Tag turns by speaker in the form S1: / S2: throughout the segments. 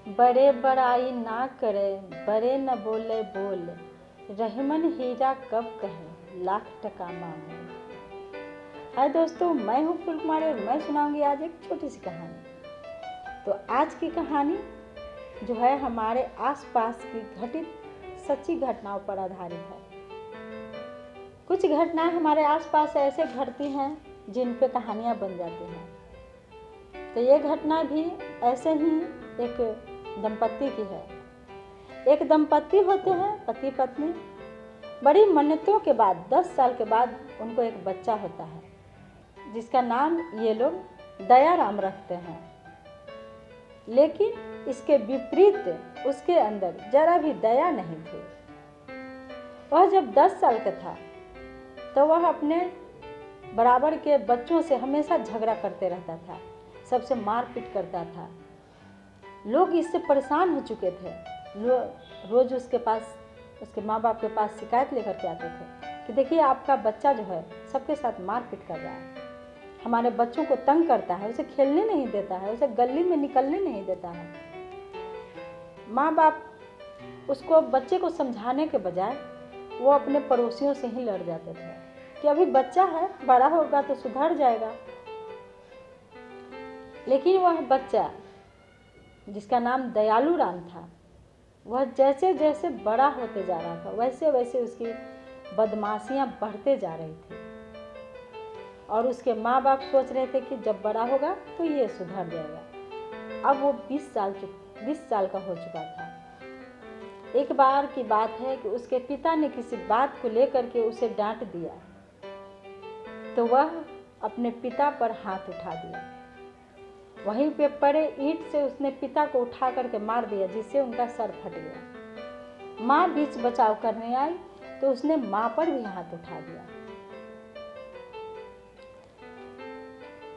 S1: बड़े बड़ाई ना करे, बड़े न बोले बोल, रहमन हीरा कब कहे, लाख टका मांगो। हाय दोस्तों, मैं हूँ फूल कुमारी और मैं सुनाऊंगी आज एक छोटी सी कहानी। तो आज की कहानी जो है हमारे आसपास की घटित सच्ची घटनाओं पर आधारित है। कुछ घटनाएं हमारे आसपास ऐसे घटती हैं जिन पे कहानियां बन जाती हैं। तो ये घटना भी ऐसे ही एक दंपत्ति की है। एक दंपत्ति होते हैं, पति पत्नी। बड़ी मन्नतों के बाद 10 साल के बाद उनको एक बच्चा होता है जिसका नाम ये लोग दयाराम रखते हैं। लेकिन इसके विपरीत उसके अंदर जरा भी दया नहीं थी। वह जब 10 साल का था तो वह अपने बराबर के बच्चों से हमेशा झगड़ा करते रहता था, सबसे मारपीट करता था। लोग इससे परेशान हो चुके थे। रोज उसके माँ बाप के पास शिकायत लेकर के आते थे कि देखिए आपका बच्चा जो है सबके साथ मारपीट कर रहा है, हमारे बच्चों को तंग करता है, उसे खेलने नहीं देता है, उसे गली में निकलने नहीं देता है। माँ बाप उसको बच्चे को समझाने के बजाय वो अपने पड़ोसियों से ही लड़ जाते थे कि अभी बच्चा है, बड़ा होगा तो सुधर जाएगा। लेकिन वह बच्चा जिसका नाम दयालु राम था, वह जैसे जैसे बड़ा होते जा रहा था वैसे वैसे उसकी बदमाशियां बढ़ते जा रही थी। और उसके माँ बाप सोच रहे थे कि जब बड़ा होगा तो ये सुधर जाएगा। अब वो 20 साल का हो चुका था। एक बार की बात है कि उसके पिता ने किसी बात को लेकर के उसे डांट दिया तो वह अपने पिता पर हाथ उठा दिया। वहीं पे पड़े ईंट से उसने पिता को उठा करके मार दिया, जिससे उनका सर फट गया। माँ बीच बचाव करने आई तो उसने माँ पर भी हाथ उठा दिया।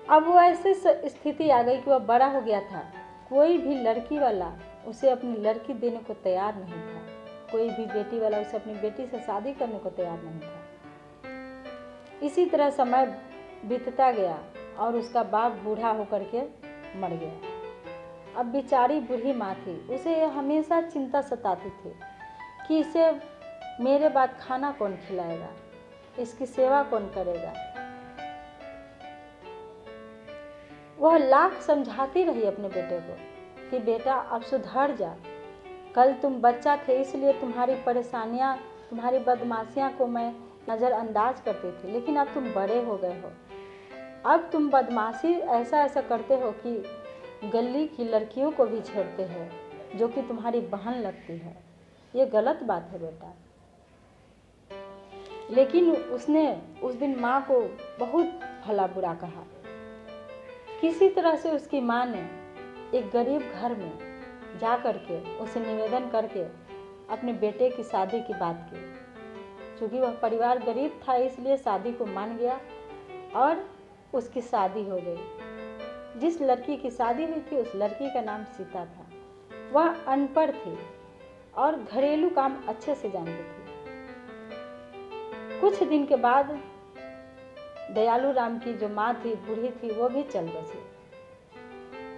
S1: अब वो ऐसे स्थिति आ गई कि वह बड़ा हो गया था। कोई भी लड़की वाला उसे अपनी लड़की देने को तैयार नहीं था, कोई भी बेटी वाला उसे अपनी बेटी से शादी करने को तैयार नहीं था। इसी तरह समय बीतता गया और उसका बाप बूढ़ा होकर के मर गया। अब बेचारी बूढ़ी माँ थी, उसे हमेशा चिंता सताती थी कि इसे मेरे बाद खाना कौन खिलाएगा, इसकी सेवा कौन करेगा। वह लाख समझाती रही अपने बेटे को कि बेटा अब सुधर जा, कल तुम बच्चा थे इसलिए तुम्हारी परेशानियाँ, तुम्हारी बदमाशियाँ को मैं नज़रअंदाज करती थी, लेकिन अब तुम बड़े हो गए हो। अब तुम बदमाशी ऐसा करते हो कि गली की लड़कियों को भी छेड़ते हो जो कि तुम्हारी बहन लगती है। ये गलत बात है बेटा। लेकिन उसने उस दिन माँ को बहुत भला बुरा कहा। किसी तरह से उसकी माँ ने एक गरीब घर में जा करके उसे निवेदन करके अपने बेटे की शादी की बात की। चूँकि वह परिवार गरीब था इसलिए शादी को मान गया और उसकी शादी हो गई। जिस लड़की की शादी हुई थी उस लड़की का नाम सीता था। वह अनपढ़ थी और घरेलू काम अच्छे से जानती थी। कुछ दिन के बाद दयालु राम की जो माँ थी, बूढ़ी थी, वो भी चल बसी।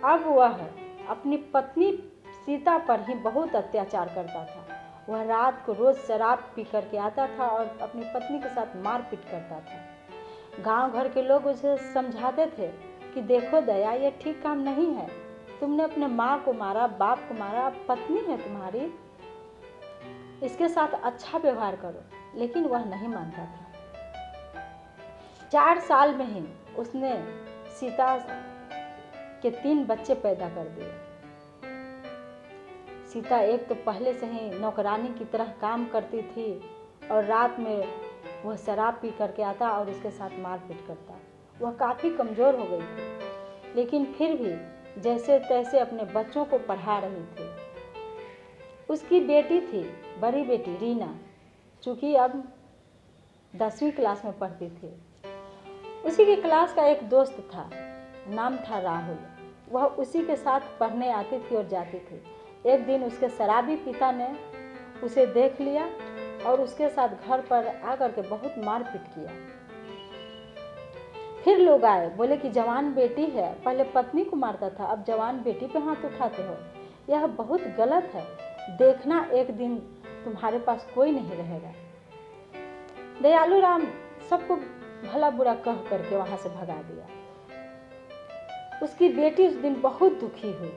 S1: अब वह अपनी पत्नी सीता पर ही बहुत अत्याचार करता था। वह रात को रोज शराब पी करके आता था और अपनी पत्नी के साथ मारपीट करता था। गांव घर के लोग उसे समझाते थे कि देखो दया, ये ठीक काम नहीं है, तुमने अपने माँ को मारा, बाप को मारा, अब पत्नी है तुम्हारी, इसके साथ अच्छा व्यवहार करो। लेकिन वह नहीं मानता था। 4 साल में ही उसने सीता के 3 बच्चे पैदा कर दिए। सीता एक तो पहले से ही नौकरानी की तरह काम करती थी और रात में वह शराब पी करके आता और उसके साथ मारपीट करता। वह काफ़ी कमज़ोर हो गई थी, लेकिन फिर भी जैसे तैसे अपने बच्चों को पढ़ा रही थी। उसकी बेटी थी, बड़ी बेटी रीना, चूँकि अब 10वीं क्लास में पढ़ती थी। उसी की क्लास का एक दोस्त था, नाम था राहुल। वह उसी के साथ पढ़ने आती थी और जाती थी। एक दिन उसके शराबी पिता ने उसे देख लिया और उसके साथ घर पर आकर के बहुत मारपीट किया। फिर लोग आए, बोले कि जवान बेटी है, पहले पत्नी को मारता था, अब जवान बेटी पे हाथ उठाते हो। यह बहुत गलत है। देखना एक दिन तुम्हारे पास कोई नहीं रहेगा। दयालु राम सबको भला बुरा कह करके वहाँ से भगा दिया। उसकी बेटी उस दिन बहुत दुखी हुई,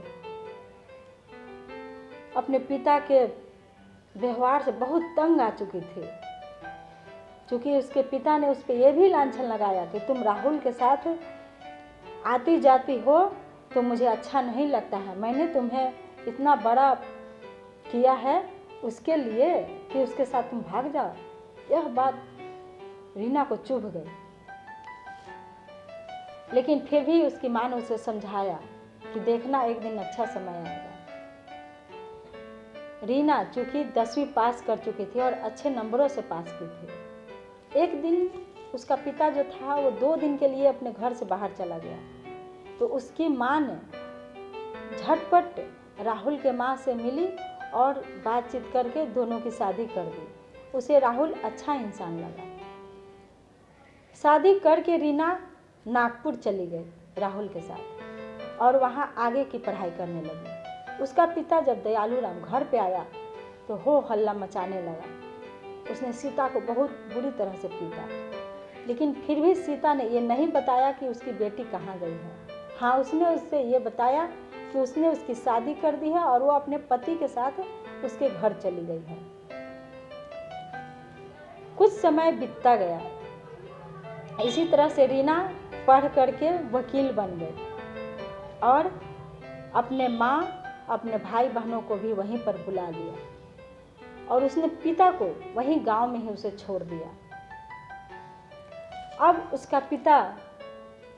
S1: अपने पिता के व्यवहार से बहुत तंग आ चुकी थी। क्योंकि उसके पिता ने उस पर यह भी लांछन लगाया कि तुम राहुल के साथ आती जाती हो तो मुझे अच्छा नहीं लगता है। मैंने तुम्हें इतना बड़ा किया है उसके लिए कि उसके साथ तुम भाग जाओ। यह बात रीना को चुभ गई, लेकिन फिर भी उसकी माँ ने उसे समझाया कि देखना एक दिन अच्छा समय आएगा। रीना चूंकि 10वीं पास कर चुकी थी और अच्छे नंबरों से पास की थी। एक दिन उसका पिता जो था वो 2 दिन के लिए अपने घर से बाहर चला गया, तो उसकी माँ ने झटपट राहुल के माँ से मिली और बातचीत करके दोनों की शादी कर दी। उसे राहुल अच्छा इंसान लगा। शादी करके रीना नागपुर चली गई राहुल के साथ और वहाँ आगे की पढ़ाई करने लगी। उसका पिता जब दयालु राम घर पे आया तो हो हल्ला मचाने लगा। उसने सीता को बहुत बुरी तरह से पीटा, लेकिन फिर भी सीता ने ये नहीं बताया कि उसकी बेटी कहाँ गई है। हाँ, उसने उससे ये बताया कि उसने उसकी शादी कर दी है और वो अपने पति के साथ उसके घर चली गई है। कुछ समय बीतता गया। इसी तरह से रीना पढ़ करके वकील बन गई और अपने माँ अपने भाई बहनों को भी वहीं पर बुला लिया और उसने पिता को वहीं गांव में ही उसे छोड़ दिया। अब उसका पिता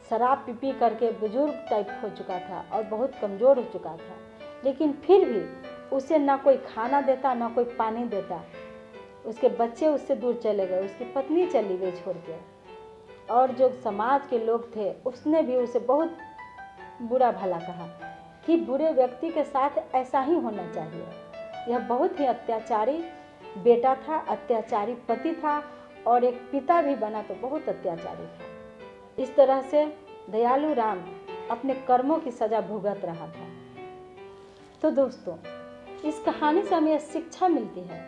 S1: शराब पी करके बुजुर्ग टाइप हो चुका था और बहुत कमज़ोर हो चुका था, लेकिन फिर भी उसे ना कोई खाना देता ना कोई पानी देता। उसके बच्चे उससे दूर चले गए, उसकी पत्नी चली गई छोड़ के, और जो समाज के लोग थे उसने भी उसे बहुत बुरा भला कहा कि बुरे व्यक्ति के साथ ऐसा ही होना चाहिए। यह बहुत ही अत्याचारी बेटा था, अत्याचारी पति था और एक पिता भी बना तो बहुत अत्याचारी था। इस तरह से दयालु राम अपने कर्मों की सजा भुगत रहा था। तो दोस्तों, इस कहानी से हमें शिक्षा मिलती है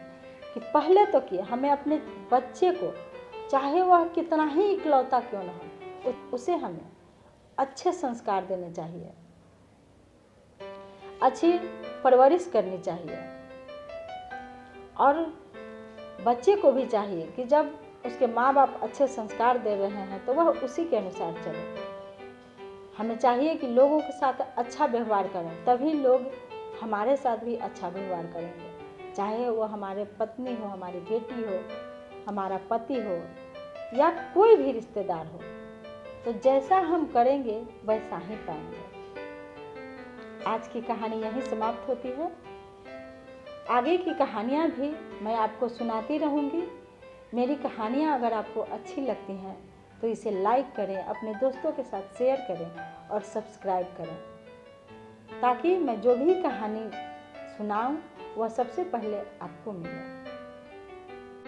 S1: कि पहले तो कि हमें अपने बच्चे को, चाहे वह कितना ही इकलौता क्यों न हो, उसे हमें अच्छे संस्कार देने चाहिए, अच्छी परवरिश करनी चाहिए। और बच्चे को भी चाहिए कि जब उसके माँ बाप अच्छे संस्कार दे रहे हैं तो वह उसी के अनुसार चले। हमें चाहिए कि लोगों के साथ अच्छा व्यवहार करें, तभी लोग हमारे साथ भी अच्छा व्यवहार करेंगे। चाहे वो हमारे पत्नी हो, हमारी बेटी हो, हमारा पति हो या कोई भी रिश्तेदार हो, तो जैसा हम करेंगे वैसा ही पाएंगे। आज की कहानी यहीं समाप्त होती है। आगे की कहानियाँ भी मैं आपको सुनाती रहूँगी। मेरी कहानियाँ अगर आपको अच्छी लगती हैं तो इसे लाइक करें, अपने दोस्तों के साथ शेयर करें और सब्सक्राइब करें, ताकि मैं जो भी कहानी सुनाऊं वह सबसे पहले आपको मिले।